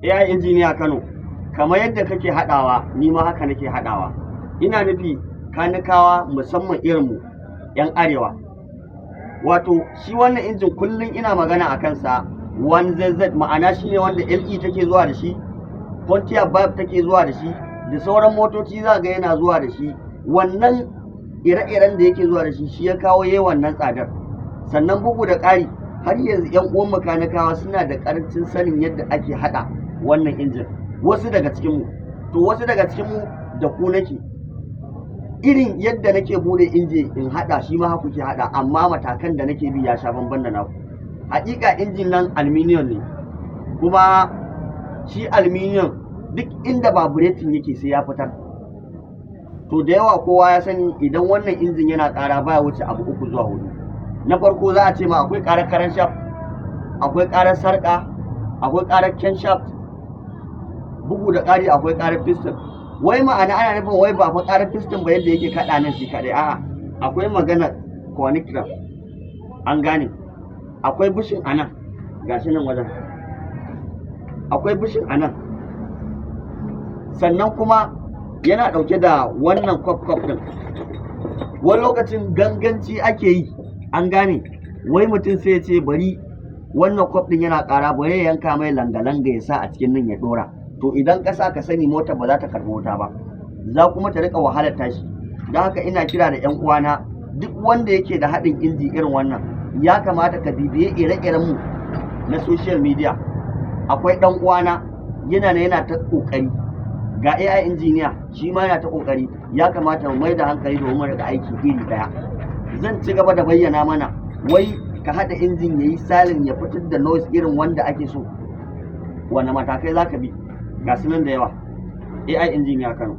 AI injiniya Kano, kamar yadda kake haɗawa ni ma haka nake haɗawa. Ina nufi kanikawa musamman irinmu 'yan arewa. Wato shi wannan injin kullum ina magana a kansa 1ZZ, ma'ana shi ne wanda LE take zuwa da shi, Pontiac Vibe take zuwa da shi, da sauran motoci za ga yana zuwa da shi. Wannan ire-iren da yake zuwa da shi shi ya kawo yayi wannan tsadar. Sannan bugu da ƙari har yanzu 'yan uwan makanikawa suna da ƙarancin sanin yadda ake haɗa wannan injin. Wasu daga cikinmu, to wasu daga cikinmu da ku nake. Irin yadda nake bude inji in haɗa shi ma haku ke haɗa, amma matakan da nake bi ya sha bamban da naku. Haƙiƙa injin nan aluminium ne, kuma shi aluminium duk inda vibrating yake sai ya fitar. To da yawa kowa ya sani idan wannan injin yana ƙara baya wuce abu 3 zuwa 4. Na farko za a ce ma akwai ƙarar current shaft, akwai ƙarar sarƙa, akwai ƙarar camshaft, bugu da ƙari akwai ƙarar piston. Wai ma'ana ana nufin wai ba fa ƙarar piston ba yadda yake kaɗa nan shi kaɗai, a'a akwai maganar connector, an gane. Akwai bushin a nan, gashi nan wajen, akwai bushin a nan. Sannan kuma yana ɗauke da wannan kwaf ɗin. Wani lokacin ganganci ake yi, an gane, wai mutum sai ya ce bari wannan kwaf ɗin yana ƙara, bari ya yanka mai langa-langa ya sa a cikin nan ya ɗora. To idan ƙasa ka sani motar ba za ta karɓi wuta ba, za kuma ta riƙa wahalar tashi. Don haka ina kira da 'yan uwana, duk wanda yake da haɗin inji irin wannan ya kamata ka bibiye ire-irenmu na social media. Akwai ɗan uwana yana ta ƙoƙari, ga AI injiniya shi ma yana ta ƙoƙari. Ya kamata mu mai da hankali domin mu riƙa aiki iri ɗaya. Zan ci gaba da bayyana mana wai ka haɗa injin ya yi silent ya fitar da noise irin wanda ake so, wanne matakai za ka bi, ga su nan da yawa. AI injiniya Kano.